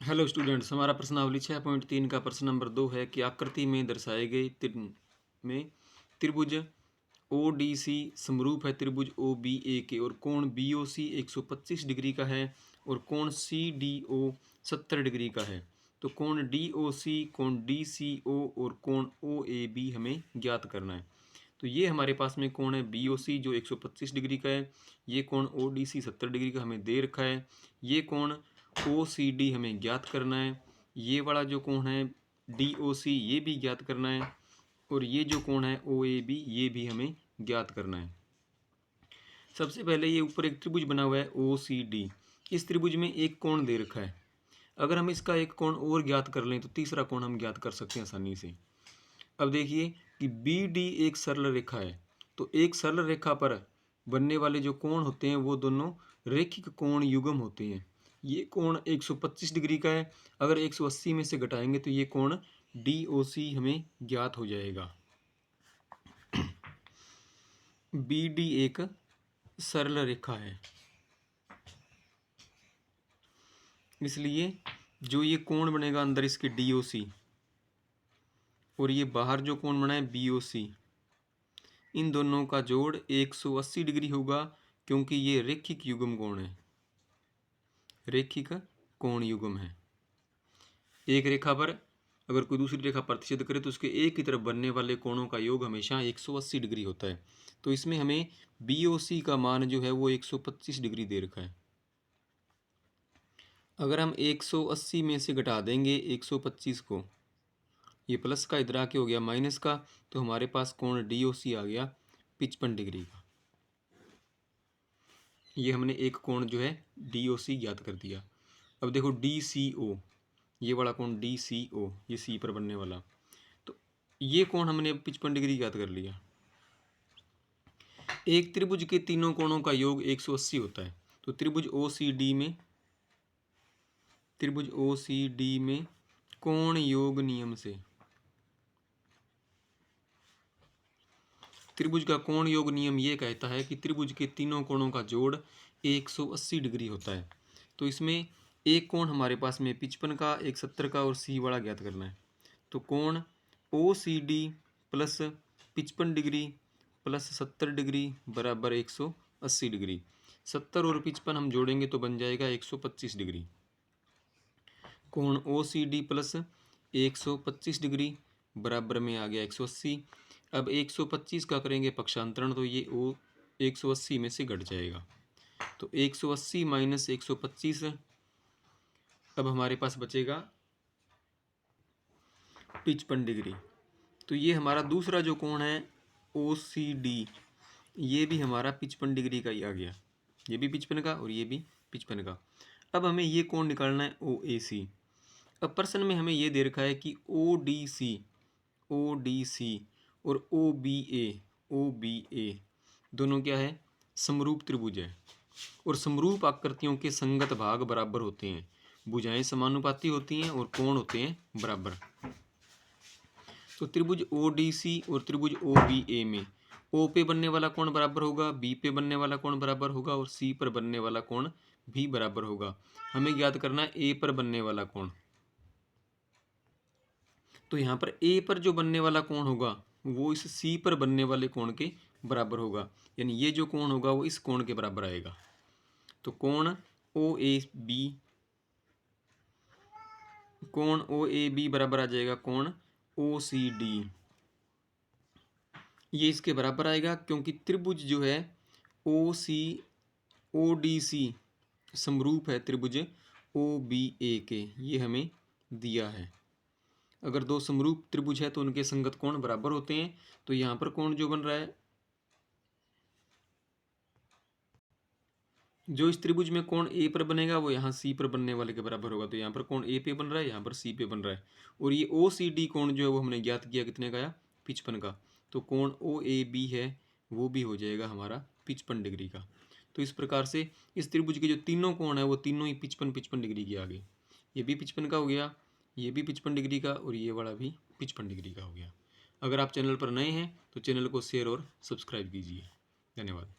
Hello students, हमारा प्रश्नावली 6.3 का प्रश्न नंबर 2 है कि आकृति में दर्शाए गए त्रिभुज ओ डी सी समरूप है त्रिभुज ओ बी ए के और कोण बी ओ सी 125 डिग्री का है और कोण सी डी ओ 70 डिग्री का है। तो कोण डी ओ सी, कोण डी सी ओ और कोण ओ ए बी हमें ज्ञात करना है। तो ये हमारे पास में कोण है बी ओ सी जो 125 डिग्री का है, ये कोण ओ डी सी 70 डिग्री का हमें दे रखा है, ये कोण ओ सी डी हमें ज्ञात करना है, ये वाला जो कोण है डी ओ सी ये भी ज्ञात करना है और ये जो कोण है ओ ए बी ये भी हमें ज्ञात करना है। सबसे पहले ये ऊपर एक त्रिभुज बना हुआ है ओ सी डी, इस त्रिभुज में एक कोण दे रखा है। अगर हम इसका एक कोण और ज्ञात कर लें तो तीसरा कोण हम ज्ञात कर सकते हैं आसानी से। अब देखिए कि बी डी एक सरल रेखा है, तो एक सरल रेखा पर बनने वाले जो कोण होते हैं वो दोनों रैखिक कोण युग्म होते हैं। ये कोण 125 डिग्री का है, अगर 180 में से घटाएंगे तो ये कोण डी ओ सी हमें ज्ञात हो जाएगा। बी डी एक सरल रेखा है, इसलिए जो ये कोण बनेगा अंदर इसके डी ओ सी और ये बाहर जो कोण बना है बी ओ सी, इन दोनों का जोड़ 180 डिग्री होगा क्योंकि ये रैखिक युग्म कोण है, रैखिक कोण युग्म है। एक रेखा पर अगर कोई दूसरी रेखा प्रतिच्छेद करे तो उसके एक की तरफ बनने वाले कोणों का योग हमेशा 180 डिग्री होता है। तो इसमें हमें बी ओ सी का मान जो है वो 125 डिग्री दे रखा है। अगर हम 180 में से घटा देंगे 125 को, ये प्लस का इधर आके हो गया माइनस का, तो हमारे पास कोण डी ओ सी आ गया 55 डिग्री का। ये हमने एक कोण जो है डी ओ सी ज्ञात कर दिया। अब देखो डी सी ओ, ये वाला कोण डी सी ओ, ये सी पर बनने वाला, तो ये कोण हमने 55 डिग्री ज्ञात कर लिया। एक त्रिभुज के तीनों कोणों का योग 180 होता है। तो त्रिभुज ओ सी डी में कोण योग नियम से त्रिभुज का कोण योग नियम ये कहता है कि त्रिभुज के तीनों कोणों का जोड़ 180 डिग्री होता है। तो इसमें एक कोण हमारे पास में 55 का, एक 70 का और सी वाला ज्ञात करना है। तो कोण O C D plus 55 degree plus 70 degree बराबर 180 डिग्री। 70 और 55 हम जोड़ेंगे तो बन जाएगा 125 डिग्री। कोण O C D plus 125 degree बराबर में आ गया 180। अब 125 का करेंगे पक्षांतरण तो ये ओ 180 में से घट जाएगा, तो 180 माइनस 125, अब हमारे पास बचेगा 55 डिग्री। तो ये हमारा दूसरा जो कोण है ओ सी डी, ये भी हमारा 55 डिग्री का ही आ गया, ये भी 55 का और ये भी 55 का। अब हमें ये कोण निकालना है ओ ए सी। अब प्रश्न में हमें ये दे रखा है कि ओ डी सी और ओ बी ए दोनों क्या है, समरूप त्रिभुज है और समरूप आकृतियों के संगत भाग बराबर होते हैं, भुजाएं समानुपाती होती हैं और कोण होते हैं बराबर। तो त्रिभुज ओ डी सी और त्रिभुज ओ बी ए में ओ पे बनने वाला कोण बराबर होगा, बी पे बनने वाला कोण बराबर होगा और सी पर बनने वाला कोण भी बराबर होगा। हमें ज्ञात करना है ए पर बनने वाला कोण। तो यहाँ पर ए पर जो बनने वाला कोण होगा वो इस सी पर बनने वाले कोण के बराबर होगा, यानी ये जो कोण होगा वो इस कोण के बराबर आएगा। तो कोण ओ ए बी बराबर आ जाएगा कोण ओ सी डी, ये इसके बराबर आएगा क्योंकि त्रिभुज जो है ओ डी सी समरूप है त्रिभुज ओ बी ए के, ये हमें दिया है। अगर दो समरूप त्रिभुज है तो उनके संगत कोण बराबर होते हैं। तो यहाँ पर कोण जो बन रहा है, जो इस त्रिभुज में कोण ए पर बनेगा वो यहाँ सी पर बनने वाले के बराबर होगा। तो यहाँ पर कोण ए पे बन रहा है, यहाँ पर सी पे बन रहा है और ये ओ सी डी कोण जो है वो हमने ज्ञात किया कितने का, 55 का। तो कोण ओ ए बी है वो भी हो जाएगा हमारा 55 डिग्री का। तो इस प्रकार से इस त्रिभुज के जो तीनों कोण है वो तीनों ही 55 डिग्री के आ गए। ये भी 55 का हो गया, ये भी 55 डिग्री का और ये वाला भी 55 डिग्री का हो गया। अगर आप चैनल पर नए हैं तो चैनल को शेयर और सब्सक्राइब कीजिए। धन्यवाद।